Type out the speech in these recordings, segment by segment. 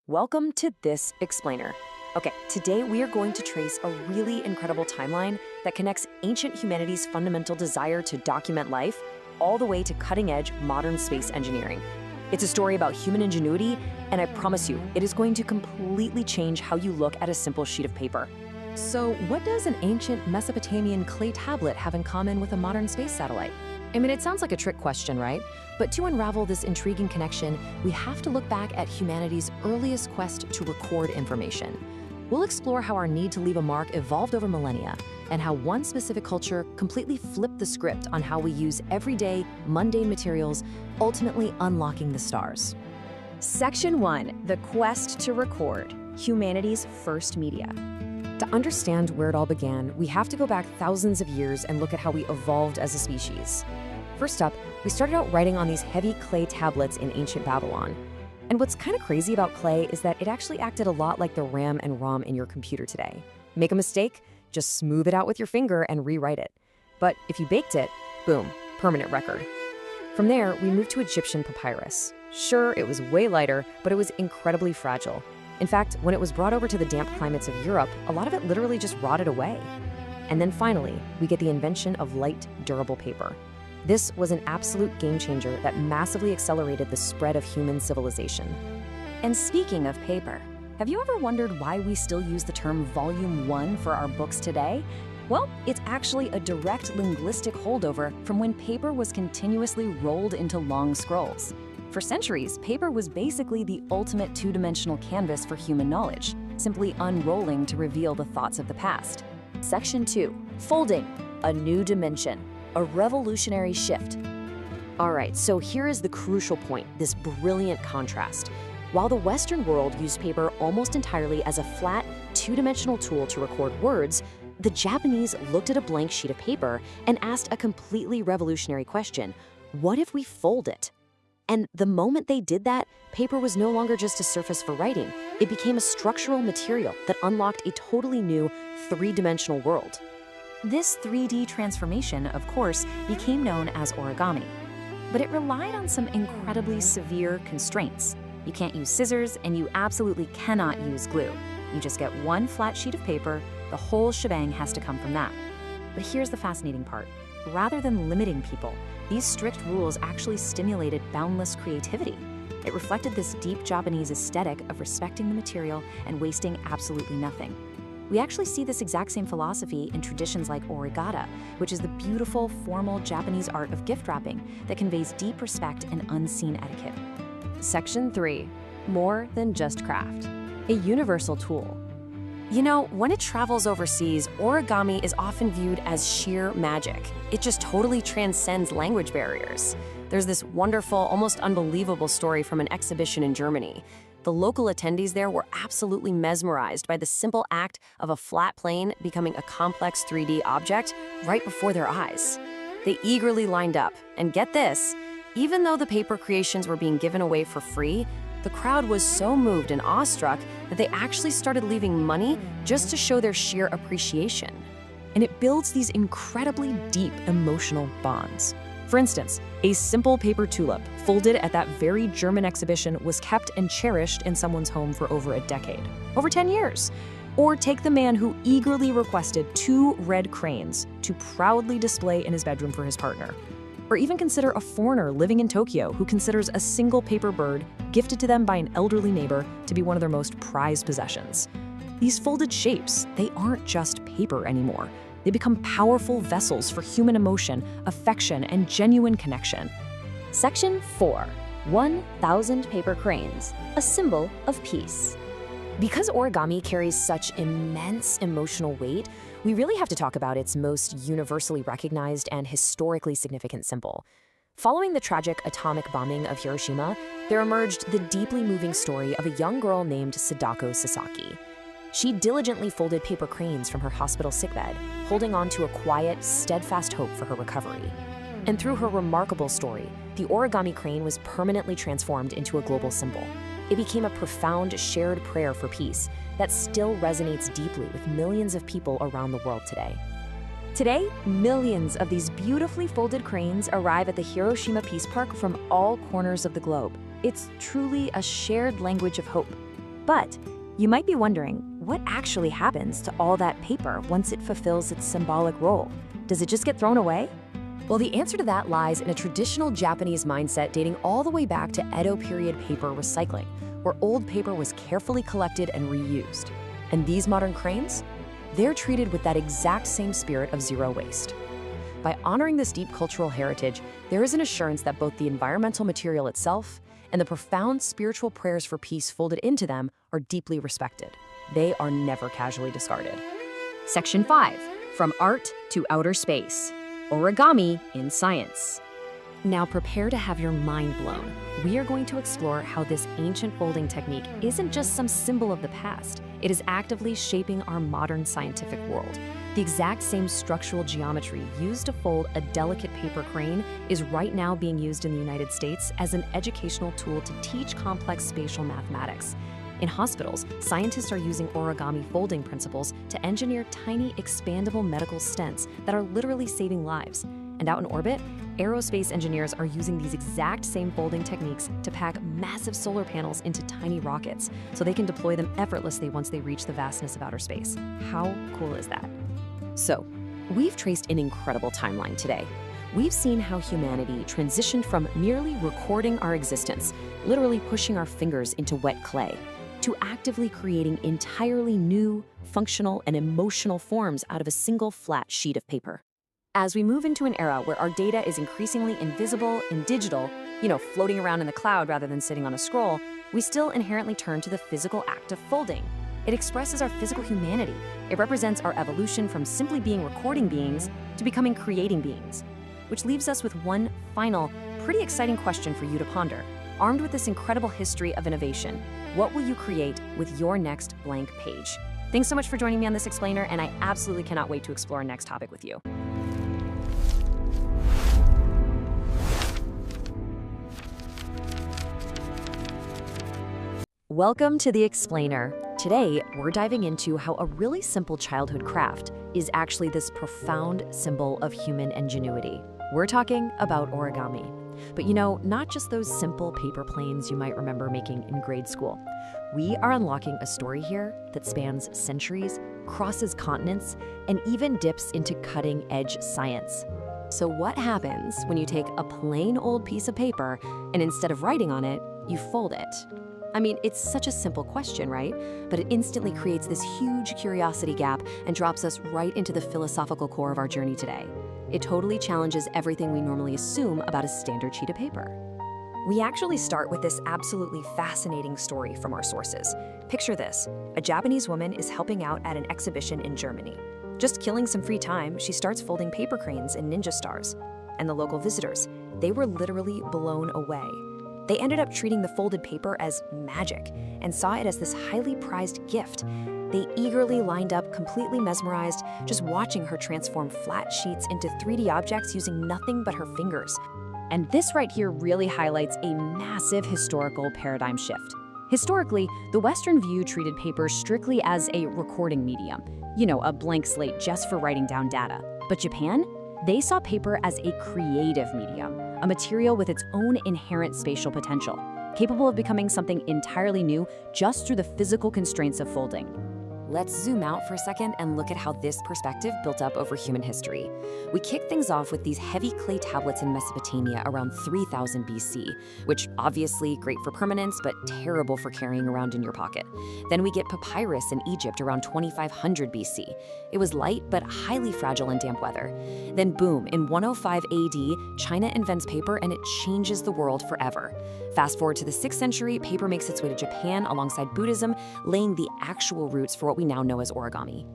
Welcome to This Explainer. Okay, today we are going to trace a really incredible timeline that connects ancient humanity's fundamental desire to document life all the way to cutting-edge modern space engineering. It's a story about human ingenuity, and I promise you, it is going to completely change how you look at a simple sheet of paper. So, what does an ancient Mesopotamian clay tablet have in common with a modern space satellite? I mean, it sounds like a trick question, right? But to unravel this intriguing connection, we have to look back at humanity's earliest quest to record information. We'll explore how our need to leave a mark evolved over millennia, and how one specific culture completely flipped the script on how we use everyday, mundane materials, ultimately unlocking the stars. Section 1, the quest to record, humanity's first media. To understand where it all began, we have to go back thousands of years and look at how we evolved as a species. First up, we started out writing on these heavy clay tablets in ancient Babylon. And what's kind of crazy about clay is that it actually acted a lot like the RAM and ROM in your computer today. Make a mistake, just smooth it out with your finger and rewrite it. But if you baked it, boom, permanent record. From there, we moved to Egyptian papyrus. Sure, it was way lighter, but it was incredibly fragile. In fact, when it was brought over to the damp climates of Europe, a lot of it literally just rotted away. And then finally, we get the invention of light, durable paper. This was an absolute game changer that massively accelerated the spread of human civilization. And speaking of paper, have you ever wondered why we still use the term Volume 1 for our books today? Well, it's actually a direct linguistic holdover from when paper was continuously rolled into long scrolls. For centuries, paper was basically the ultimate two-dimensional canvas for human knowledge, simply unrolling to reveal the thoughts of the past. Section 2, folding, a new dimension, a revolutionary shift. All right, so here is the crucial point, this brilliant contrast. While the Western world used paper almost entirely as a flat, two-dimensional tool to record words, the Japanese looked at a blank sheet of paper and asked a completely revolutionary question: what if we fold it? And the moment they did that, paper was no longer just a surface for writing. It became a structural material that unlocked a totally new three-dimensional world. This 3D transformation, of course, became known as origami. But it relied on some incredibly severe constraints. You can't use scissors, and you absolutely cannot use glue. You just get one flat sheet of paper, the whole shebang has to come from that. But here's the fascinating part. Rather than limiting people, these strict rules actually stimulated boundless creativity. It reflected this deep Japanese aesthetic of respecting the material and wasting absolutely nothing. We actually see this exact same philosophy in traditions like origata, which is the beautiful, formal Japanese art of gift wrapping that conveys deep respect and unseen etiquette. Section 3, more than just craft, a universal tool. You know, when it travels overseas, origami is often viewed as sheer magic. It just totally transcends language barriers. There's this wonderful, almost unbelievable story from an exhibition in Germany. The local attendees there were absolutely mesmerized by the simple act of a flat plane becoming a complex 3D object right before their eyes. They eagerly lined up, and get this, even though the paper creations were being given away for free, the crowd was so moved and awestruck that they actually started leaving money just to show their sheer appreciation. And it builds these incredibly deep emotional bonds. For instance, a simple paper tulip folded at that very German exhibition was kept and cherished in someone's home for over a decade, over 10 years. Or take the man who eagerly requested 2 red cranes to proudly display in his bedroom for his partner. Or even consider a foreigner living in Tokyo who considers a single paper bird gifted to them by an elderly neighbor to be one of their most prized possessions. These folded shapes, they aren't just paper anymore. They become powerful vessels for human emotion, affection, and genuine connection. Section 4, 1,000 paper cranes, a symbol of peace. Because origami carries such immense emotional weight, we really have to talk about its most universally recognized and historically significant symbol. Following the tragic atomic bombing of Hiroshima, there emerged the deeply moving story of a young girl named Sadako Sasaki. She diligently folded paper cranes from her hospital sickbed, holding on to a quiet, steadfast hope for her recovery. And through her remarkable story, the origami crane was permanently transformed into a global symbol. It became a profound shared prayer for peace that still resonates deeply with millions of people around the world today. Today, millions of these beautifully folded cranes arrive at the Hiroshima Peace Park from all corners of the globe. It's truly a shared language of hope. But you might be wondering, what actually happens to all that paper once it fulfills its symbolic role? Does it just get thrown away? Well, the answer to that lies in a traditional Japanese mindset dating all the way back to Edo period paper recycling, where old paper was carefully collected and reused. And these modern cranes? They're treated with that exact same spirit of zero waste. By honoring this deep cultural heritage, there is an assurance that both the environmental material itself and the profound spiritual prayers for peace folded into them are deeply respected. They are never casually discarded. Section 5, From Art to Outer Space. Origami in Science. Now prepare to have your mind blown. We are going to explore how this ancient folding technique isn't just some symbol of the past. It is actively shaping our modern scientific world. The exact same structural geometry used to fold a delicate paper crane is right now being used in the United States as an educational tool to teach complex spatial mathematics. In hospitals, scientists are using origami folding principles to engineer tiny, expandable medical stents that are literally saving lives. And out in orbit, aerospace engineers are using these exact same folding techniques to pack massive solar panels into tiny rockets so they can deploy them effortlessly once they reach the vastness of outer space. How cool is that? So, we've traced an incredible timeline today. We've seen how humanity transitioned from merely recording our existence, literally pushing our fingers into wet clay, to actively creating entirely new, functional, and emotional forms out of a single flat sheet of paper. As we move into an era where our data is increasingly invisible and digital, floating around in the cloud rather than sitting on a scroll, we still inherently turn to the physical act of folding. It expresses our physical humanity. It represents our evolution from simply being recording beings to becoming creating beings. Which leaves us with one final, pretty exciting question for you to ponder. Armed with this incredible history of innovation, what will you create with your next blank page? Thanks so much for joining me on this explainer, and I absolutely cannot wait to explore our next topic with you. Welcome to the Explainer. Today, we're diving into how a really simple childhood craft is actually this profound symbol of human ingenuity. We're talking about origami. But not just those simple paper planes you might remember making in grade school. We are unlocking a story here that spans centuries, crosses continents, and even dips into cutting-edge science. So what happens when you take a plain old piece of paper and instead of writing on it, you fold it? I mean, it's such a simple question, right? But it instantly creates this huge curiosity gap and drops us right into the philosophical core of our journey today. It totally challenges everything we normally assume about a standard sheet of paper. We actually start with this absolutely fascinating story from our sources. Picture this: a Japanese woman is helping out at an exhibition in Germany. Just killing some free time, she starts folding paper cranes and ninja stars. And the local visitors, they were literally blown away. They ended up treating the folded paper as magic and saw it as this highly prized gift. They eagerly lined up, completely mesmerized, just watching her transform flat sheets into 3D objects using nothing but her fingers. And this right here really highlights a massive historical paradigm shift. Historically, the Western view treated paper strictly as a recording medium, a blank slate just for writing down data. But Japan? They saw paper as a creative medium, a material with its own inherent spatial potential, capable of becoming something entirely new just through the physical constraints of folding. Let's zoom out for a second and look at how this perspective built up over human history. We kick things off with these heavy clay tablets in Mesopotamia around 3000 BC, which obviously great for permanence, but terrible for carrying around in your pocket. Then we get papyrus in Egypt around 2500 BC. It was light, but highly fragile in damp weather. Then boom, in 105 AD, China invents paper and it changes the world forever. Fast forward to the 6th century, paper makes its way to Japan alongside Buddhism, laying the actual roots for what we now know as origami.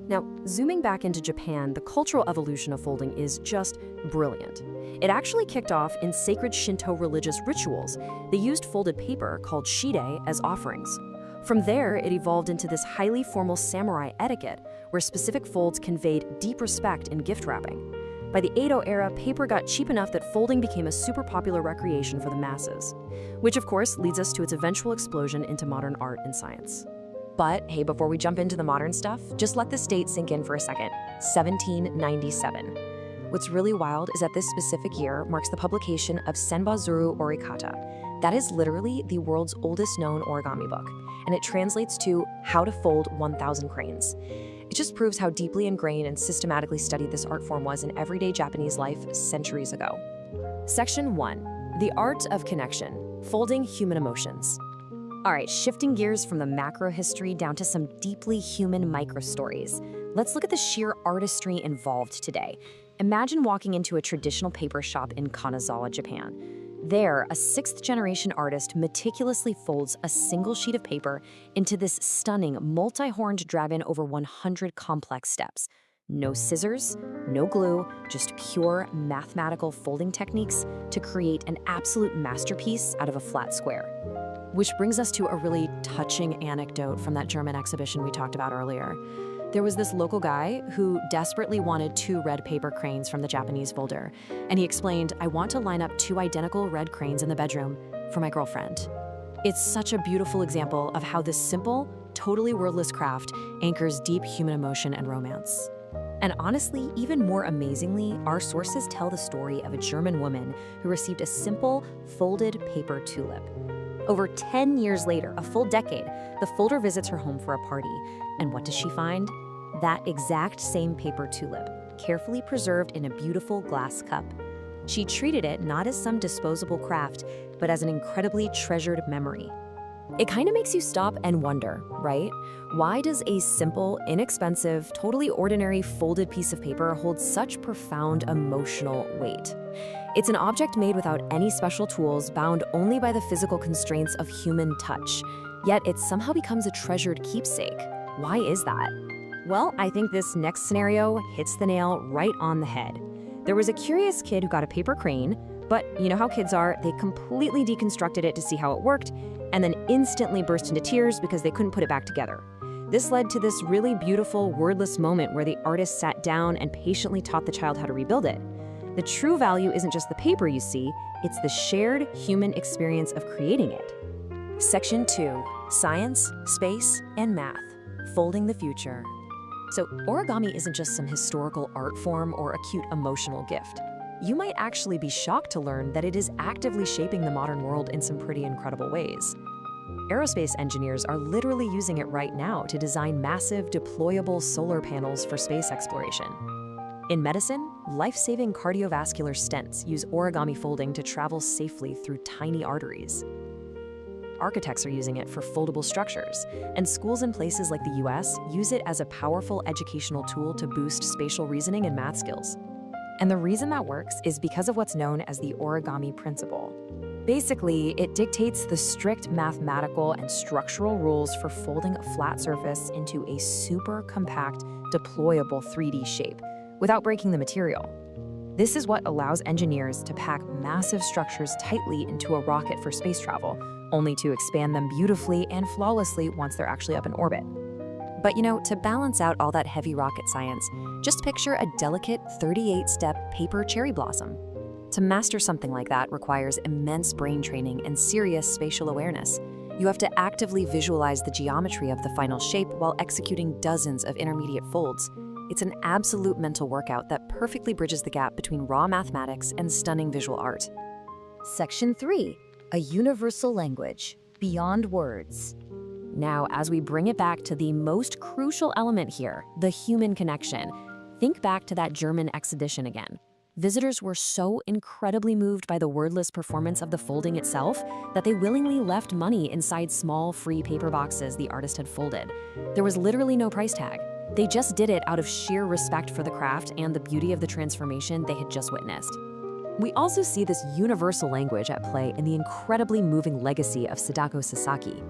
Now, zooming back into Japan, the cultural evolution of folding is just brilliant. It actually kicked off in sacred Shinto religious rituals. They used folded paper, called shide, as offerings. From there, it evolved into this highly formal samurai etiquette, where specific folds conveyed deep respect in gift wrapping. By the Edo era, paper got cheap enough that folding became a super popular recreation for the masses, which of course leads us to its eventual explosion into modern art and science. But hey, before we jump into the modern stuff, just let this date sink in for a second. 1797. What's really wild is that this specific year marks the publication of Senbazuru Orikata. That is literally the world's oldest known origami book, and it translates to How to Fold 1,000 Cranes. It just proves how deeply ingrained and systematically studied this art form was in everyday Japanese life centuries ago. Section 1. The Art of Connection, Folding Human Emotions. All right, shifting gears from the macro history down to some deeply human micro stories. Let's look at the sheer artistry involved today. Imagine walking into a traditional paper shop in Kanazawa, Japan. There, a sixth-generation artist meticulously folds a single sheet of paper into this stunning multi-horned dragon over 100 complex steps. No scissors, no glue, just pure mathematical folding techniques to create an absolute masterpiece out of a flat square. Which brings us to a really touching anecdote from that German exhibition we talked about earlier. There was this local guy who desperately wanted 2 red paper cranes from the Japanese folder, and he explained, "I want to line up 2 identical red cranes in the bedroom for my girlfriend." It's such a beautiful example of how this simple, totally wordless craft anchors deep human emotion and romance. And honestly, even more amazingly, our sources tell the story of a German woman who received a simple, folded paper tulip. Over 10 years later, a full decade, the folder visits her home for a party. And what does she find? That exact same paper tulip, carefully preserved in a beautiful glass cup. She treated it not as some disposable craft, but as an incredibly treasured memory. It kind of makes you stop and wonder, right? Why does a simple, inexpensive, totally ordinary folded piece of paper hold such profound emotional weight? It's an object made without any special tools, bound only by the physical constraints of human touch. Yet it somehow becomes a treasured keepsake. Why is that? Well, I think this next scenario hits the nail right on the head. There was a curious kid who got a paper crane, but you know how kids are, they completely deconstructed it to see how it worked, and then instantly burst into tears because they couldn't put it back together. This led to this really beautiful, wordless moment where the artist sat down and patiently taught the child how to rebuild it. The true value isn't just the paper you see, it's the shared human experience of creating it. Section 2. Science, Space, and Math. Folding the Future. So origami isn't just some historical art form or a cute emotional gift. You might actually be shocked to learn that it is actively shaping the modern world in some pretty incredible ways. Aerospace engineers are literally using it right now to design massive, deployable solar panels for space exploration. In medicine, life-saving cardiovascular stents use origami folding to travel safely through tiny arteries. Architects are using it for foldable structures, and schools in places like the US use it as a powerful educational tool to boost spatial reasoning and math skills. And the reason that works is because of what's known as the origami principle. Basically, it dictates the strict mathematical and structural rules for folding a flat surface into a super compact, deployable 3D shape without breaking the material. This is what allows engineers to pack massive structures tightly into a rocket for space travel, only to expand them beautifully and flawlessly once they're actually up in orbit. But you know, to balance out all that heavy rocket science, just picture a delicate 38-step paper cherry blossom. To master something like that requires immense brain training and serious spatial awareness. You have to actively visualize the geometry of the final shape while executing dozens of intermediate folds. It's an absolute mental workout that perfectly bridges the gap between raw mathematics and stunning visual art. Section 3. A universal language, beyond words. Now, as we bring it back to the most crucial element here, the human connection, think back to that German exhibition again. Visitors were so incredibly moved by the wordless performance of the folding itself that they willingly left money inside small, free paper boxes the artist had folded. There was literally no price tag. They just did it out of sheer respect for the craft and the beauty of the transformation they had just witnessed. We also see this universal language at play in the incredibly moving legacy of Sadako Sasaki.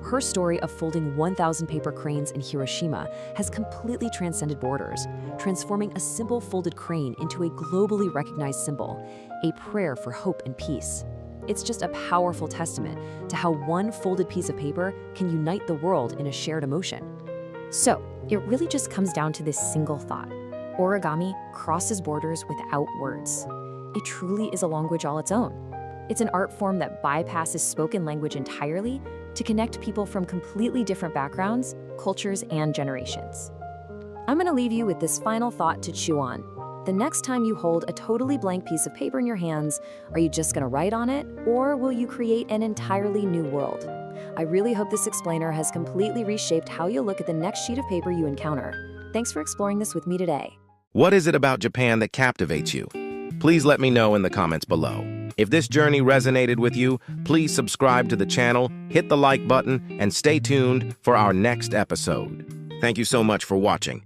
Her story of folding 1,000 paper cranes in Hiroshima has completely transcended borders, transforming a simple folded crane into a globally recognized symbol, a prayer for hope and peace. It's just a powerful testament to how one folded piece of paper can unite the world in a shared emotion. So, it really just comes down to this single thought. Origami crosses borders without words. It truly is a language all its own. It's an art form that bypasses spoken language entirely to connect people from completely different backgrounds, cultures, and generations. I'm going to leave you with this final thought to chew on. The next time you hold a totally blank piece of paper in your hands, are you just going to write on it, or will you create an entirely new world? I really hope this explainer has completely reshaped how you'll look at the next sheet of paper you encounter. Thanks for exploring this with me today. What is it about Japan that captivates you? Please let me know in the comments below. If this journey resonated with you, please subscribe to the channel, hit the like button, and stay tuned for our next episode. Thank you so much for watching.